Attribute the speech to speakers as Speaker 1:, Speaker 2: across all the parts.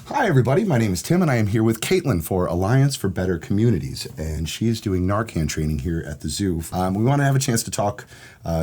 Speaker 1: Hi, everybody. My name is Tim, and I am here with Caitlin for Alliance for Better Communities, and she is doing Narcan training here at the zoo. We want to have a chance to talk,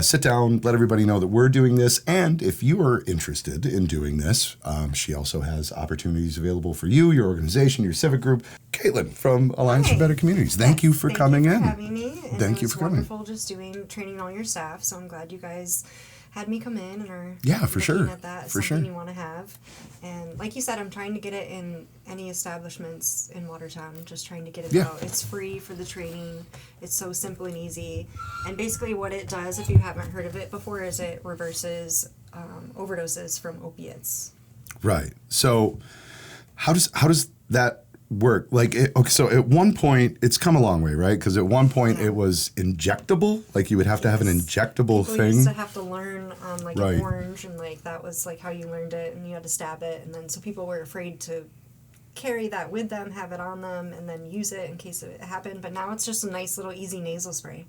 Speaker 1: sit down, let everybody know that we're doing this, and if you are interested in doing this, she also has opportunities available for you, your organization, your civic group. Caitlin from Alliance for Better Communities. Thank you for coming in.
Speaker 2: Thank you for having me. And
Speaker 1: Thank you for coming.
Speaker 2: It's wonderful just training all your staff, so I'm glad you guys had me come in and are
Speaker 1: for sure.
Speaker 2: looking at that as something you want to have. And like you said, I'm trying to get it in any establishments in Watertown, just trying to get it out. It's free for the training. It's so simple and easy. And basically what it does, if you haven't heard of it before, is it reverses overdoses from opiates.
Speaker 1: Right. So how does that work? Like, so at one point, it's come a long way, right? Because at one point it was injectable. Like you would have to have an injectable
Speaker 2: People
Speaker 1: thing.
Speaker 2: used to have to learn an orange, and like that was like how you learned it, and you had to stab it, and then so people were afraid to carry that with them, have it on them, and then use it in case it happened. But now it's just a nice little easy nasal spray.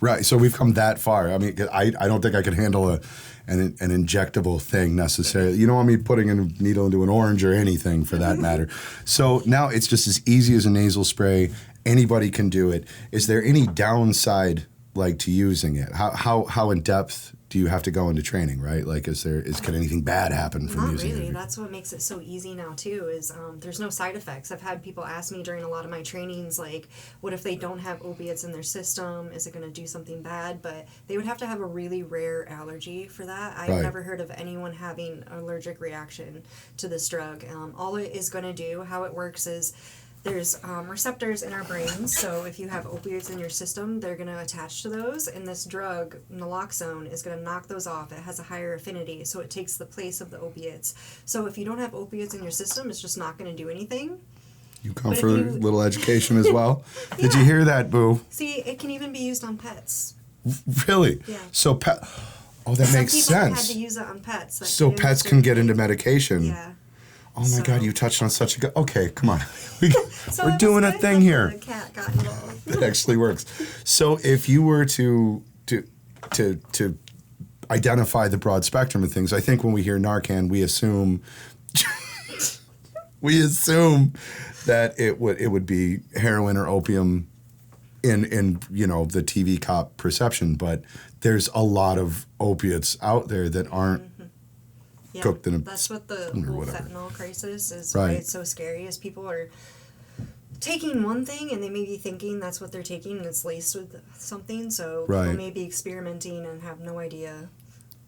Speaker 1: Right, so we've come that far. I mean, I don't think I could handle an injectable thing necessarily. You don't want me putting a needle into an orange or anything for that matter. So now it's just as easy as a nasal spray. Anybody can do it. Is there any downside to using it? How in depth do you have to go into training, right? Like, can anything bad happen from using it?
Speaker 2: Not really. That's what makes it so easy now, too, is there's no side effects. I've had people ask me during a lot of my trainings, like, what if they don't have opiates in their system? Is it going to do something bad? But they would have to have a really rare allergy for that. I've never heard of anyone having an allergic reaction to this drug. All it is going to do, how it works is, there's receptors in our brains, so if you have opioids in your system, they're going to attach to those, and this drug, naloxone, is going to knock those off. It has a higher affinity, so it takes the place of the opiates. So if you don't have opiates in your system, it's just not going to do anything.
Speaker 1: You come for a little education as well? Did you hear that, Boo?
Speaker 2: See, it can even be used on pets.
Speaker 1: Really?
Speaker 2: Yeah.
Speaker 1: So that makes sense.
Speaker 2: Some people had to use it on pets.
Speaker 1: So pets can get into medication.
Speaker 2: Yeah.
Speaker 1: Oh my God! You touched on such a good. Okay, come on.
Speaker 2: So
Speaker 1: we're doing a thing here.
Speaker 2: The cat got involved.
Speaker 1: It actually works. So if you were to identify the broad spectrum of things, I think when we hear Narcan, we assume that it would be heroin or opium in the TV cop perception, but there's a lot of opiates out there that aren't.
Speaker 2: Yeah,
Speaker 1: cooked in
Speaker 2: that's what the whole fentanyl crisis is.
Speaker 1: Right.
Speaker 2: Why it's so scary is people are taking one thing and they may be thinking that's what they're taking and it's laced with something. So people may be experimenting and have no idea.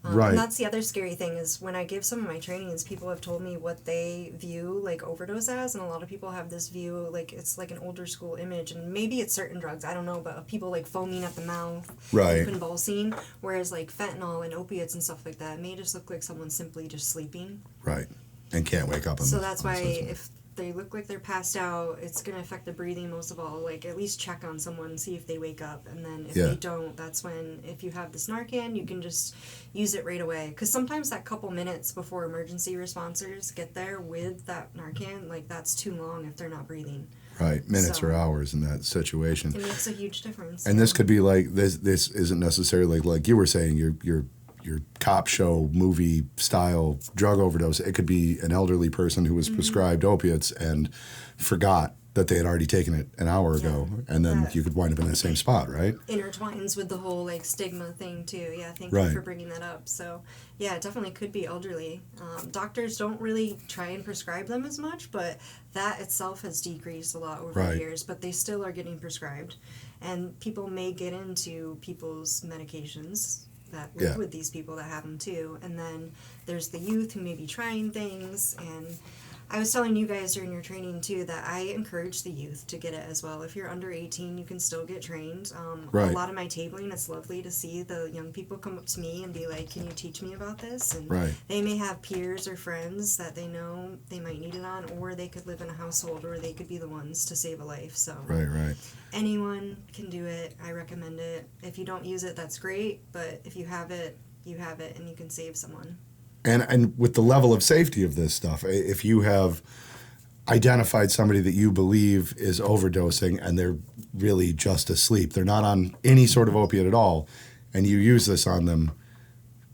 Speaker 2: And that's the other scary thing is when I give some of my trainings, people have told me what they view like overdose as, and a lot of people have this view like it's like an older school image, and maybe it's certain drugs, I don't know, but of people like foaming at the mouth, and convulsing, whereas like fentanyl and opiates and stuff like that may just look like someone simply just sleeping.
Speaker 1: Right, and can't wake up.
Speaker 2: So that's why if they look like they're passed out, it's going to affect the breathing most of all. Like, at least check on someone, see if they wake up. And then if they don't, that's when, if you have this Narcan, you can just use it right away. Because sometimes that couple minutes before emergency responders get there with that Narcan, like, that's too long if they're not breathing.
Speaker 1: Right, minutes or hours in that situation.
Speaker 2: It makes a huge difference.
Speaker 1: And this could be like, this isn't necessarily like you were saying, your cop show movie style drug overdose. It could be an elderly person who was prescribed opiates and forgot that they had already taken it an hour ago, and then you could wind up in that same spot, right?
Speaker 2: Intertwines with the whole like stigma thing too. Yeah, thank you for bringing that up. So yeah, it definitely could be elderly. Doctors don't really try and prescribe them as much, but that itself has decreased a lot over the years, but they still are getting prescribed. And people may get into people's medications that live with these people that have them too. And then there's the youth who may be trying things. And I was telling you guys during your training too that I encourage the youth to get it as well. If you're under 18, you can still get trained. A lot of my tabling, it's lovely to see the young people come up to me and be like, can you teach me about this? And they may have peers or friends that they know they might need it on, or they could live in a household where they could be the ones to save a life. So anyone can do it. I recommend it. If you don't use it, that's great. But if you have it, and you can save someone.
Speaker 1: And with the level of safety of this stuff, if you have identified somebody that you believe is overdosing and they're really just asleep, they're not on any sort of opiate at all, and you use this on them,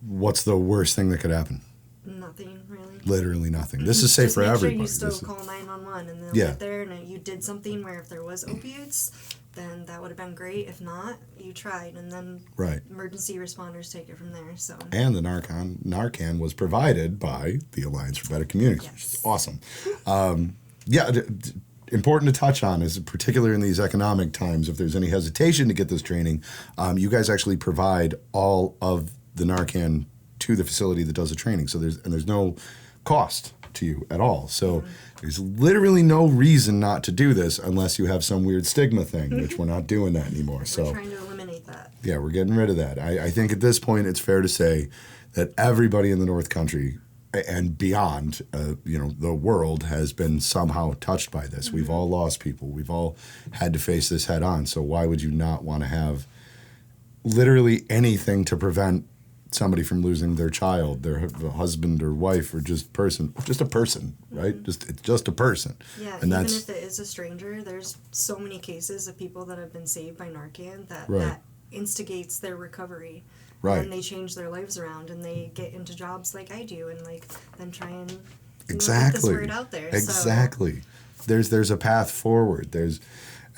Speaker 1: what's the worst thing that could happen?
Speaker 2: Nothing, really.
Speaker 1: Literally nothing. This is safe for everybody.
Speaker 2: Just make sure you still call 911 and they'll get there, and you did something where if there was opiates, then that would have been great. If not, you tried, and then emergency responders take it from there. So. And
Speaker 1: the Narcan was provided by the Alliance for Better Communities, which is awesome. Important to touch on is, particularly in these economic times, if there's any hesitation to get this training, you guys actually provide all of the Narcan to the facility that does the training. So there's no cost to you at all. So there's literally no reason not to do this unless you have some weird stigma thing, which we're not doing that anymore.
Speaker 2: We're trying to eliminate that.
Speaker 1: Yeah, we're getting rid of that. I think at this point it's fair to say that everybody in the North Country and beyond, the world has been somehow touched by this. We've all lost people. We've all had to face this head on. So why would you not want to have literally anything to prevent somebody from losing their child, their husband or wife, or just a person, right? It's just a person.
Speaker 2: Yeah, and even if it is a stranger, there's so many cases of people that have been saved by Narcan that instigates their recovery.
Speaker 1: Right.
Speaker 2: And they change their lives around, and they get into jobs like I do, and then try and get this word out there.
Speaker 1: Exactly. So. There's a path forward.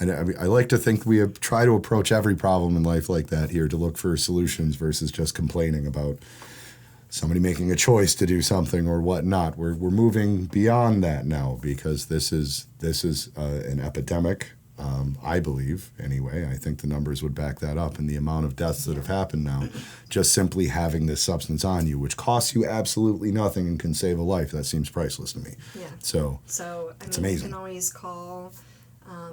Speaker 1: And I like to think we try to approach every problem in life like that here, to look for solutions versus just complaining about somebody making a choice to do something or whatnot. We're moving beyond that now, because this is an epidemic. I believe, anyway. I think the numbers would back that up, and the amount of deaths that have happened now, just simply having this substance on you, which costs you absolutely nothing and can save a life. That seems priceless to me.
Speaker 2: Yeah.
Speaker 1: So
Speaker 2: it's amazing. You can always call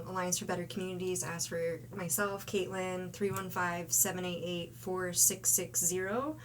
Speaker 2: Alliance for Better Communities, ask for myself, Caitlin, 315-788-4660.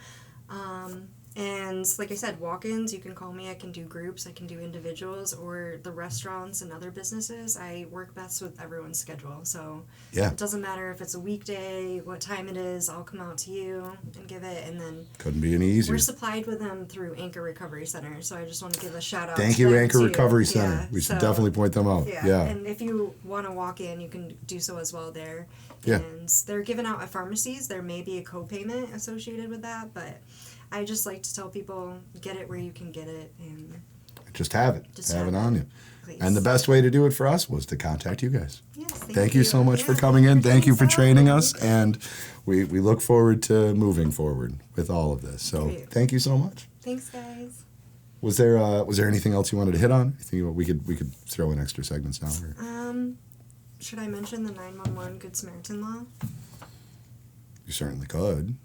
Speaker 2: And like I said, walk-ins, you can call me. I can do groups, I can do individuals, or the restaurants and other businesses. I work best with everyone's schedule. So it doesn't matter if it's a weekday, what time it is, I'll come out to you and give it. And then
Speaker 1: couldn't be any easier.
Speaker 2: We're supplied with them through Anchor Recovery Center. So I just want to give a shout out.
Speaker 1: Thank you, Anchor Recovery Center. We should definitely point them out. Yeah.
Speaker 2: And if you want to walk in, you can do so as well there.
Speaker 1: Yeah.
Speaker 2: And they're given out at pharmacies. There may be a co-payment associated with that, but I just like to tell people, get it where you can get it, and
Speaker 1: just have it. Have it on you.
Speaker 2: Please.
Speaker 1: And the best way to do it for us was to contact you guys.
Speaker 2: Yes,
Speaker 1: thank you so much for coming in. Thank you for training us, and we look forward to moving forward with all of this. So thank you so much.
Speaker 2: Thanks, guys.
Speaker 1: Was there anything else you wanted to hit on? I think we could throw in extra segments now. Or?
Speaker 2: Should I mention the 911 Good Samaritan law?
Speaker 1: You certainly could.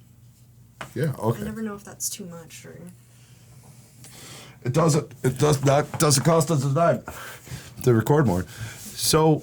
Speaker 1: Yeah, okay.
Speaker 2: I never know if that's too much or...
Speaker 1: It doesn't cost us a dime to record more. So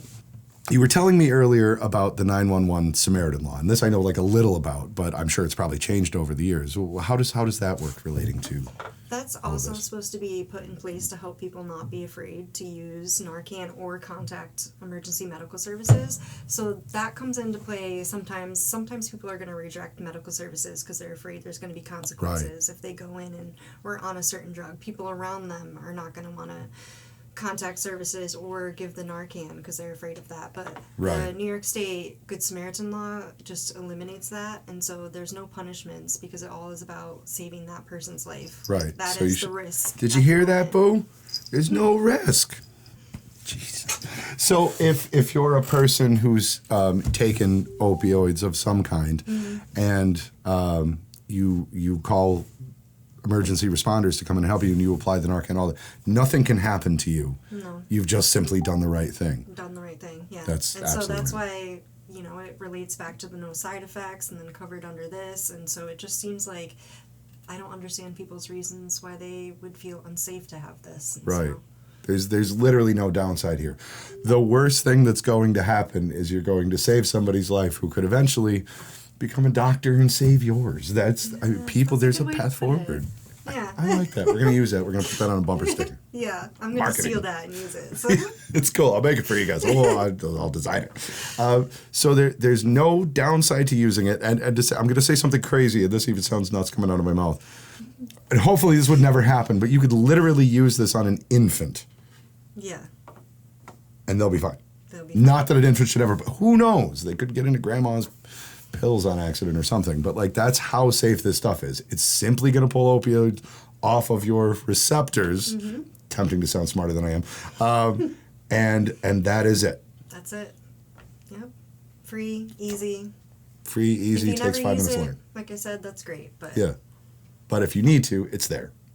Speaker 1: you were telling me earlier about the 911 Samaritan law, and this I know like a little about, but I'm sure it's probably changed over the years. How does that work relating to?
Speaker 2: That's also supposed to be put in place to help people not be afraid to use Narcan or contact emergency medical services. So that comes into play sometimes. Sometimes people are going to reject medical services because they're afraid there's going to be consequences if they go in and we're on a certain drug. People around them are not going to want to contact services or give the Narcan because they're afraid of that. But the New York State Good Samaritan law just eliminates that, and so there's no punishments because it all is about saving that person's life.
Speaker 1: Right.
Speaker 2: That is the risk.
Speaker 1: Did you hear that, Boo? There's no risk. Jesus. So if you're a person who's taken opioids of some kind, and you call emergency responders to come and help you, and you apply the Narcan, all that, nothing can happen to you.
Speaker 2: No.
Speaker 1: You've just simply done the right thing.
Speaker 2: Done the right thing, yeah.
Speaker 1: That's absolutely
Speaker 2: so that's why, it relates back to the no side effects and then covered under this, and so it just seems like I don't understand people's reasons why they would feel unsafe to have this.
Speaker 1: Right. There's literally no downside here. The worst thing that's going to happen is you're going to save somebody's life who could eventually become a doctor and save yours. There's a path forward.
Speaker 2: Yeah.
Speaker 1: I like that. We're going to use that. We're going to put that on a bumper sticker.
Speaker 2: Yeah, I'm going to steal that and use it. So.
Speaker 1: It's cool. I'll make it for you guys. I'll design it. So there's no downside to using it. And I'm going to say something crazy, and this even sounds nuts coming out of my mouth. And hopefully this would never happen, but you could literally use this on an infant.
Speaker 2: Yeah.
Speaker 1: And they'll be fine. Not that an infant should ever, but who knows? They could get into grandma's pills on accident or something, but that's how safe this stuff is. It's simply going to pull opioids off of your receptors. Tempting to sound smarter than I am. And that is it.
Speaker 2: That's it. Yep. Free, easy.
Speaker 1: Free, easy, takes 5 minutes to learn.
Speaker 2: Like I said, that's great. But
Speaker 1: yeah. But if you need to, it's there.